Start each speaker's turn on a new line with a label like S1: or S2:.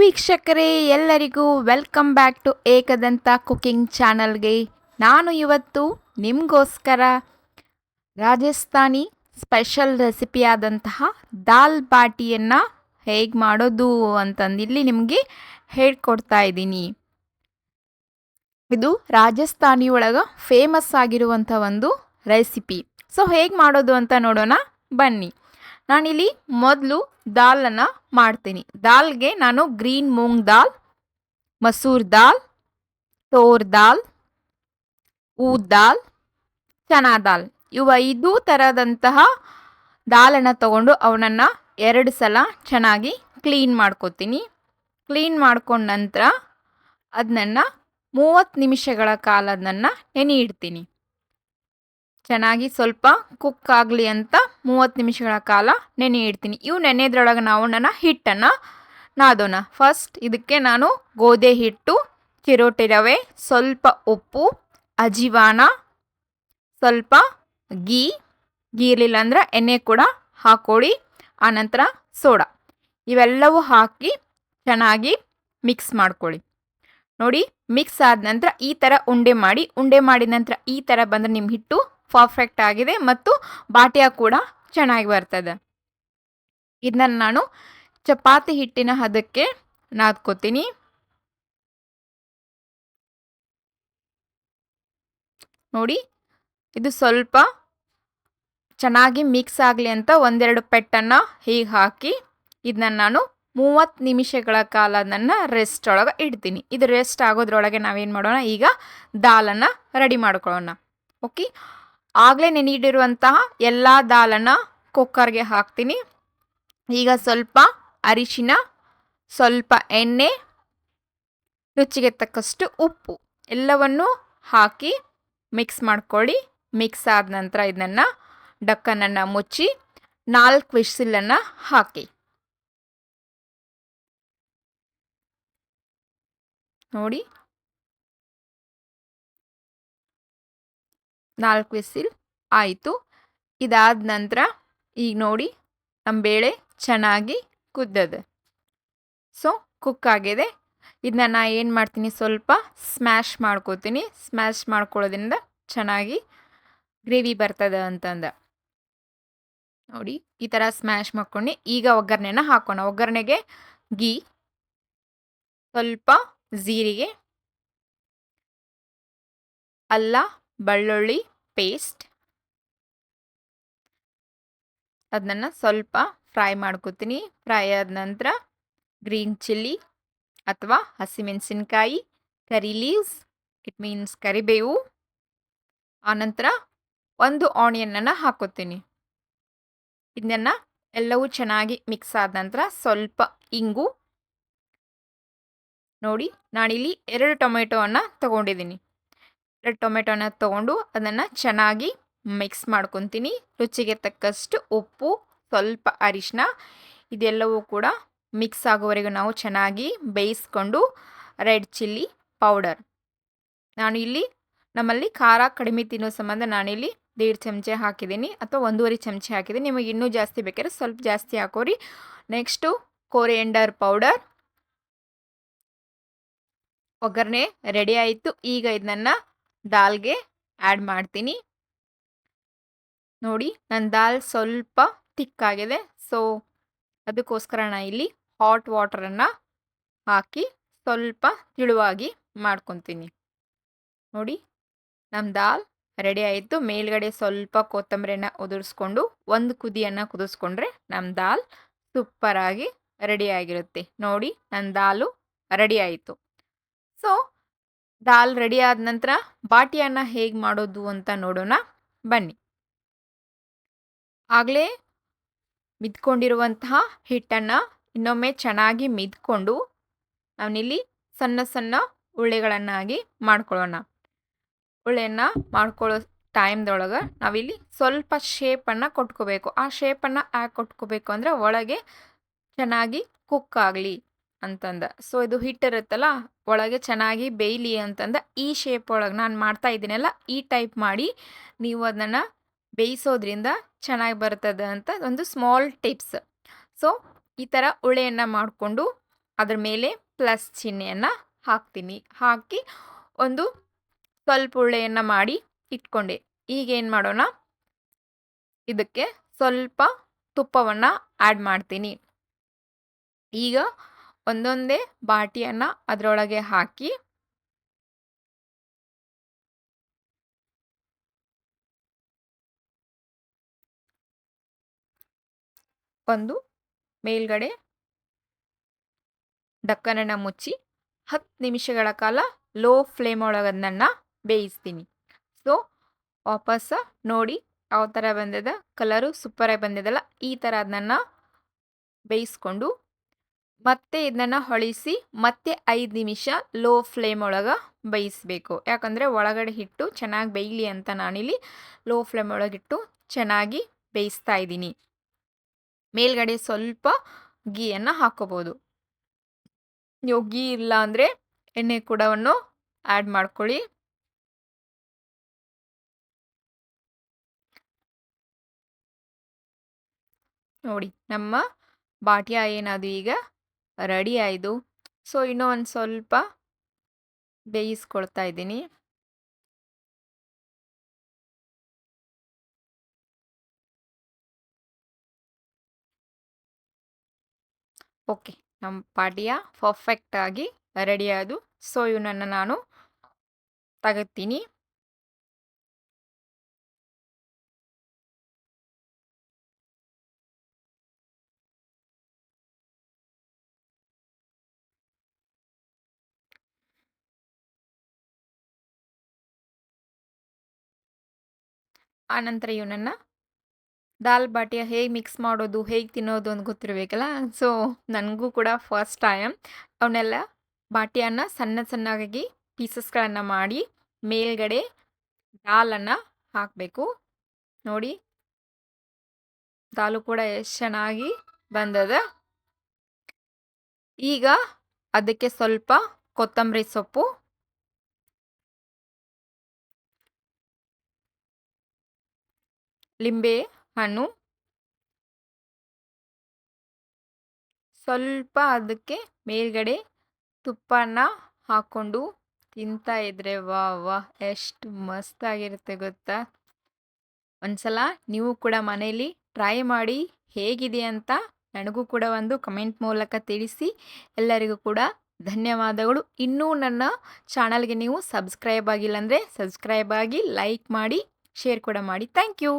S1: ವೀಕ್ಷಕರೇ, ಎಲ್ಲರಿಗೂ welcome back to Ekadanta cooking ಚಾನಲ್ಗೆ. ನಾನು ಇವತ್ತು ನಿಮಗೋಸ್ಕರ ರಾಜಸ್ಥಾನಿ ಸ್ಪೆಷಲ್ ರೆಸಿಪಿಯಾದಂತಹ ದಾಲ್ ಬಾಟಿಯನ್ನು ಹೇಗೆ ಮಾಡೋದು ಅಂತಂದಿಲ್ಲಿ ನಿಮಗೆ ಹೇಳ್ಕೊಡ್ತಾ ಇದ್ದೀನಿ. ಇದು ರಾಜಸ್ಥಾನಿ ಒಳಗೆ ಫೇಮಸ್ ಆಗಿರುವಂಥ ಒಂದು ರೆಸಿಪಿ. ಸೊ ಹೇಗೆ ಮಾಡೋದು ಅಂತ ನೋಡೋಣ ಬನ್ನಿ. ನಾನಿಲ್ಲಿ ಮೊದಲು ದಾಲನ್ನು ಮಾಡ್ತೀನಿ. ದಾಲ್ಗೆ ನಾನು ಗ್ರೀನ್ ಮೂಂಗ್ ದಾಲ್, ಮಸೂರ್ ದಾಲ್, ತೋರ್ ದಾಲ್, ಊದ್ ದಾಲ್, ಚನಾ ದಾಲ್ ಇವು 5 ಥರದಂತಹ ದಾಲನ್ನು ತಗೊಂಡು ಅವನನ್ನು 2 ಸಲ ಚೆನ್ನಾಗಿ ಕ್ಲೀನ್ ಮಾಡ್ಕೊತೀನಿ. ಕ್ಲೀನ್ ಮಾಡ್ಕೊಂಡ ನಂತರ ಅದನ್ನು 30 ನಿಮಿಷಗಳ ಕಾಲ ಅದನ್ನು ನೆನೆ ಇಡ್ತೀನಿ. ಚೆನ್ನಾಗಿ ಸ್ವಲ್ಪ ಕುಕ್ ಆಗಲಿ ಅಂತ 30 ನಿಮಿಷಗಳ ಕಾಲ ನೆನೆ ಇಡ್ತೀನಿ. ಇವು ನೆನೆದ್ರೊಳಗೆ ನಾವು ಹಿಟ್ಟನ್ನು ನಾದೋಣ. ಫಸ್ಟ್ ಇದಕ್ಕೆ ನಾನು ಗೋಧಿ ಹಿಟ್ಟು, ಚಿರೋಟಿ ರವೆ, ಸ್ವಲ್ಪ ಉಪ್ಪು, ಅಜಿವಾನ, ಸ್ವಲ್ಪ ಗೀ ಇರಲಿಲ್ಲ ಅಂದ್ರೆ ಎಣ್ಣೆ ಕೂಡ ಹಾಕೊಳ್ಳಿ. ಆನಂತರ ಸೋಡಾ ಇವೆಲ್ಲವೂ ಹಾಕಿ ಚೆನ್ನಾಗಿ ಮಿಕ್ಸ್ ಮಾಡ್ಕೊಳ್ಳಿ. ನೋಡಿ, ಮಿಕ್ಸ್ ಆದ ನಂತರ ಈ ಥರ ಉಂಡೆ ಮಾಡಿದ ನಂತರ ಈ ಥರ ಬಂದರೆ ನಿಮ್ಮ ಹಿಟ್ಟು ಪರ್ಫೆಕ್ಟ್ ಆಗಿದೆ ಮತ್ತು ಬಾಟಿಯ ಕೂಡ ಚೆನ್ನಾಗಿ ಬರ್ತದೆ. ಇದನ್ನ ನಾನು ಚಪಾತಿ ಹಿಟ್ಟಿನ ಹದಕ್ಕೆ ನಾದ್ಕೋತೀನಿ. ನೋಡಿ, ಇದು ಸ್ವಲ್ಪ ಚೆನ್ನಾಗಿ ಮಿಕ್ಸ್ ಆಗಲಿ ಅಂತ 1-2 ಪೆಟ್ಟನ್ನು ಹೀಗೆ ಹಾಕಿ ಇದನ್ನ ನಾನು 30 ನಿಮಿಷಗಳ ಕಾಲ ಅದನ್ನು ರೆಸ್ಟ್ ಒಳಗೆ ಇಡ್ತೀನಿ. ಇದು ರೆಸ್ಟ್ ಆಗೋದ್ರೊಳಗೆ ನಾವೇನು ಮಾಡೋಣ, ಈಗ ದಾಲನ್ನು ರೆಡಿ ಮಾಡ್ಕೊಳ್ಳೋಣ. ಓಕೆ, ಆಗಲೇ ನೆನೆಯಿಡಿರುವಂತಹ ಎಲ್ಲ ದಾಲನ್ನು ಕುಕ್ಕರ್ಗೆ ಹಾಕ್ತೀನಿ. ಈಗ ಸ್ವಲ್ಪ ಅರಿಶಿನ, ಸ್ವಲ್ಪ ಎಣ್ಣೆ, ರುಚಿಗೆ ತಕ್ಕಷ್ಟು ಉಪ್ಪು ಎಲ್ಲವನ್ನು ಹಾಕಿ ಮಿಕ್ಸ್ ಮಾಡ್ಕೊಳ್ಳಿ. ಮಿಕ್ಸ್ ಆದ ನಂತರ ಇದನ್ನು ಡಕ್ಕನನ್ನು ಮುಚ್ಚಿ 4 ವಿಸಿಲನ್ನು ಹಾಕಿ. ನೋಡಿ, 4 ವಿಸಿಲ್ ಆಯಿತು. ಇದಾದ ನಂತರ ಈಗ ನೋಡಿ ನಮ್ಮ ಬೇಳೆ ಚೆನ್ನಾಗಿ ಕುದ್ದದೆ. ಸೊ ಕುಕ್ ಆಗಿದೆ. ಇದನ್ನ ನಾನು ಏನು ಮಾಡ್ತೀನಿ, ಸ್ವಲ್ಪ ಸ್ಮ್ಯಾಶ್ ಮಾಡ್ಕೋತೀನಿ. ಸ್ಮ್ಯಾಶ್ ಮಾಡ್ಕೊಳ್ಳೋದ್ರಿಂದ ಚೆನ್ನಾಗಿ ಗ್ರೇವಿ ಬರ್ತದೆ ಅಂತಂದ. ನೋಡಿ, ಈ ಥರ ಸ್ಮ್ಯಾಶ್ ಮಾಡ್ಕೊಂಡು ಈಗ ಒಗ್ಗರಣೆನ ಹಾಕೋಣ. ಒಗ್ಗರಣೆಗೆ ಗೀ, ಸ್ವಲ್ಪ ಜೀರಿಗೆ, ಅಲ್ಲ ಬೆಳ್ಳುಳ್ಳಿ ಪೇಸ್ಟ್, ಅದನ್ನು ಸ್ವಲ್ಪ ಫ್ರೈ ಮಾಡ್ಕೋತೀನಿ. ಫ್ರೈ ಆದ ನಂತರ ಗ್ರೀನ್ ಚಿಲ್ಲಿ ಅಥವಾ ಹಸಿಮೆಣಸಿನ್ಕಾಯಿ, ಕರಿ ಲೀವ್ಸ್, ಇಟ್ ಮೀನ್ಸ್ ಕರಿಬೇವು, ಆನಂತರ 1 ಆನಿಯನ್ನನ್ನು ಹಾಕೋತೀನಿ. ಇದನ್ನು ಎಲ್ಲವೂ ಚೆನ್ನಾಗಿ ಮಿಕ್ಸ್ ಆದ ನಂತರ ಸ್ವಲ್ಪ ಇಂಗು. ನೋಡಿ, ನಾನಿಲ್ಲಿ 2 ಟೊಮೆಟೊವನ್ನು ತೊಗೊಂಡಿದ್ದೀನಿ. 2 ಟೊಮೆಟೊನ ತೊಗೊಂಡು ಅದನ್ನು ಚೆನ್ನಾಗಿ ಮಿಕ್ಸ್ ಮಾಡ್ಕೊತೀನಿ. ರುಚಿಗೆ ತಕ್ಕಷ್ಟು ಉಪ್ಪು, ಸ್ವಲ್ಪ ಅರಿಶಿನ, ಇದೆಲ್ಲವೂ ಕೂಡ ಮಿಕ್ಸ್ ಆಗೋವರೆಗೂ ನಾವು ಚೆನ್ನಾಗಿ ಬೇಯಿಸ್ಕೊಂಡು ರೆಡ್ ಚಿಲ್ಲಿ ಪೌಡರ್, ನಾನು ಇಲ್ಲಿ ನಮ್ಮಲ್ಲಿ ಖಾರ ಕಡಿಮೆ ತಿನ್ನೋ ಸಂಬಂಧ ನಾನಿಲ್ಲಿ 1.5 ಚಮಚೆ ಹಾಕಿದ್ದೀನಿ ಅಥವಾ 1.5 ಚಮಚೆ ಹಾಕಿದ್ದೀನಿ. ನಿಮಗೆ ಇನ್ನೂ ಜಾಸ್ತಿ ಬೇಕಾದ್ರೆ ಸ್ವಲ್ಪ ಜಾಸ್ತಿ ಹಾಕೋರಿ. Next coriander powder. ಒಗ್ಗರಣೆ ರೆಡಿ ಆಯಿತು. ಈಗ ಇದನ್ನು ದಾಲ್ಗೆ ಆ್ಯಡ್ ಮಾಡ್ತೀನಿ. ನೋಡಿ, ನನ್ನ ದಾಲ್ ಸ್ವಲ್ಪ ತಿಕ್ಕಾಗಿದೆ. ಸೊ ಅದಕ್ಕೋಸ್ಕರ ನಾನು ಇಲ್ಲಿ ಹಾಟ್ ವಾಟರನ್ನು ಹಾಕಿ ಸ್ವಲ್ಪ ತಿಳುವಾಗಿ ಮಾಡ್ಕೊತೀನಿ. ನೋಡಿ, ನಮ್ಮ ದಾಲ್ ರೆಡಿ ಆಯಿತು. ಮೇಲ್ಗಡೆ ಸ್ವಲ್ಪ ಕೊತ್ತಂಬರಿಯನ್ನು ಉದುರಿಸ್ಕೊಂಡು 1 ಕುದಿಯನ್ನು ಕುದಿಸ್ಕೊಂಡ್ರೆ ನಮ್ಮ ದಾಲ್ ಸೂಪರಾಗಿ ರೆಡಿಯಾಗಿರುತ್ತೆ. ನೋಡಿ, ನನ್ನ ದಾಲು ರೆಡಿ ಆಯಿತು. ಸೊ ದಾಲ್ ರೆಡಿ ಆದ ನಂತರ ಬಾಟಿಯನ್ನು ಹೇಗೆ ಮಾಡೋದು ಅಂತ ನೋಡೋಣ ಬನ್ನಿ. ಆಗಲೇ ಮಿದ್ಕೊಂಡಿರುವಂತಹ ಹಿಟ್ಟನ್ನು ಇನ್ನೊಮ್ಮೆ ಚೆನ್ನಾಗಿ ಮಿದ್ಕೊಂಡು ನಾವಿಲ್ಲಿ ಸಣ್ಣ ಸಣ್ಣ ಉಳ್ಳೆಗಳನ್ನಾಗಿ ಮಾಡ್ಕೊಳ್ಳೋಣ. ಉಳ್ಳೆಯನ್ನು ಮಾಡ್ಕೊಳ್ಳೋ ಟೈಮ್ದೊಳಗೆ ನಾವಿಲ್ಲಿ ಸ್ವಲ್ಪ ಶೇಪನ್ನು ಕೊಟ್ಕೋಬೇಕು. ಆ ಶೇಪನ್ನು ಯಾಕೆ ಕೊಟ್ಕೋಬೇಕು ಅಂದರೆ ಒಳಗೆ ಚೆನ್ನಾಗಿ ಕುಕ್ ಆಗಲಿ ಅಂತಂದ. ಸೊ ಇದು ಹಿಟ್ಟಿರುತ್ತಲ್ಲ, ಒಳಗೆ ಚೆನ್ನಾಗಿ ಬೇಯಲಿ ಅಂತಂದ ಈ ಶೇಪ್ ಒಳಗೆ ನಾನು ಮಾಡ್ತಾ ಇದ್ದೀನಲ್ಲ, ಈ ಟೈಪ್ ಮಾಡಿ ನೀವು ಅದನ್ನು ಬೇಯಿಸೋದ್ರಿಂದ ಚೆನ್ನಾಗಿ ಬರ್ತದೆ ಅಂತ ಒಂದು ಸ್ಮಾಲ್ ಟಿಪ್ಸ್. ಸೊ ಈ ಥರ ಉಳ್ಳೆಯನ್ನು ಮಾಡಿಕೊಂಡು ಅದ್ರ ಮೇಲೆ ಪ್ಲಸ್ ಚಿಹ್ನೆಯನ್ನು ಹಾಕ್ತೀನಿ. ಹಾಕಿ ಒಂದು ಸ್ವಲ್ಪ ಉಳ್ಳೆಯನ್ನು ಮಾಡಿ ಇಟ್ಕೊಂಡೆ. ಈಗ ಏನು ಮಾಡೋಣ, ಇದಕ್ಕೆ ಸ್ವಲ್ಪ ತುಪ್ಪವನ್ನು ಆ್ಯಡ್ ಮಾಡ್ತೀನಿ. ಈಗ ಒಂದೊಂದೇ ಬಾಟಿಯನ್ನು ಅದರೊಳಗೆ ಹಾಕಿ ಒಂದು ಮೇಲ್ಗಡೆ ಡಕ್ಕನನ್ನು ಮುಚ್ಚಿ 10 ನಿಮಿಷಗಳ ಕಾಲ ಲೋ ಫ್ಲೇಮ್ ಒಳಗೆ ಅದನ್ನು ಬೇಯಿಸ್ತೀನಿ. ಸೊ ವಾಪಸ್ ನೋಡಿ ಯಾವ ಥರ ಬಂದಿದೆ, ಕಲರು ಸೂಪರಾಗಿ ಬಂದಿದೆಲ್ಲ. ಈ ಥರ ಅದನ್ನು ಬೇಯಿಸ್ಕೊಂಡು ಮತ್ತೆ ಇದನ್ನು ಹೊಳಿಸಿ ಮತ್ತೆ 5 ನಿಮಿಷ ಲೋ ಫ್ಲೇಮ್ ಒಳಗೆ ಬೇಯಿಸಬೇಕು. ಯಾಕಂದರೆ ಒಳಗಡೆ ಹಿಟ್ಟು ಚೆನ್ನಾಗಿ ಬೇಯಲಿ ಅಂತ ನಾನಿಲ್ಲಿ ಲೋ ಫ್ಲೇಮ್ ಒಳಗಿಟ್ಟು ಚೆನ್ನಾಗಿ ಬೇಯಿಸ್ತಾ ಇದ್ದೀನಿ. ಮೇಲ್ಗಡೆ ಸ್ವಲ್ಪ ಗೀಯನ್ನು ಹಾಕೋಬೋದು. ನೀವು ಗೀ ಇಲ್ಲ ಅಂದರೆ ಎಣ್ಣೆ ಕೂಡವನ್ನು ಆ್ಯಡ್ ಮಾಡ್ಕೊಳ್ಳಿ. ನೋಡಿ ನಮ್ಮ ಬಾಟಿಯಾ ಏನದು ಈಗ ರೆಡಿ ಆಯಿತು. ಸೊ ಇನ್ನೂ ಒಂದು ಸ್ವಲ್ಪ ಬೇಯಿಸ್ಕೊಳ್ತಾ ಇದ್ದೀನಿ. ಓಕೆ, ನಮ್ಮ ಪಾಟಿಯಾ ಪರ್ಫೆಕ್ಟಾಗಿ ರೆಡಿ ಆಯಿತು. ಸೊ ಇವನನ್ನು ನಾನು ತೆಗಿತೀನಿ. ಆನಂತರ ಇವನನ್ನು ದಾಲ್ ಬಾಟಿಯ ಹೇಗೆ ಮಿಕ್ಸ್ ಮಾಡೋದು, ಹೇಗೆ ತಿನ್ನೋದು ಅಂತ ಗೊತ್ತಿರಬೇಕಲ್ಲ. ಸೊ ನನಗೂ ಕೂಡ ಫಸ್ಟ್ ಟೈಮ್ ಅವನ್ನೆಲ್ಲ ಬಾಟಿಯನ್ನು ಸಣ್ಣ ಸಣ್ಣಗಾಗಿ ಪೀಸಸ್ಗಳನ್ನು ಮಾಡಿ ಮೇಲ್ಗಡೆ ದಾಲನ್ನು ಹಾಕಬೇಕು. ನೋಡಿ ದಾಲು ಕೂಡ ಎಷ್ಟು ಚೆನ್ನಾಗಿ ಬಂದದ. ಈಗ ಅದಕ್ಕೆ ಸ್ವಲ್ಪ ಕೊತ್ತಂಬರಿ ಸೊಪ್ಪು, ಲಿಂಬೆ ಹಣ್ಣು, ಸ್ವಲ್ಪ ಅದಕ್ಕೆ ಮೇಲ್ಗಡೆ ತುಪ್ಪನ ಹಾಕ್ಕೊಂಡು ತಿಂತಾ ಇದ್ರೆ ವಾ ವಾ ಎಷ್ಟು ಮಸ್ತಾಗಿರುತ್ತೆ ಗೊತ್ತಾ. ಒಂದ್ಸಲ ನೀವು ಕೂಡ ಮನೇಲಿ ಟ್ರೈ ಮಾಡಿ ಹೇಗಿದೆ ಅಂತ ನನಗೂ ಕೂಡ ಒಂದು ಕಮೆಂಟ್ ಮೂಲಕ ತಿಳಿಸಿ. ಎಲ್ಲರಿಗೂ ಕೂಡ ಧನ್ಯವಾದಗಳು. ಇನ್ನೂ ನನ್ನ ಚಾನಲ್ಗೆ ನೀವು ಸಬ್ಸ್ಕ್ರೈಬ್ ಆಗಿಲ್ಲ ಅಂದರೆ ಸಬ್ಸ್ಕ್ರೈಬ್ ಆಗಿ, ಲೈಕ್ ಮಾಡಿ, ಶೇರ್ ಕೂಡ ಮಾಡಿ. Thank you.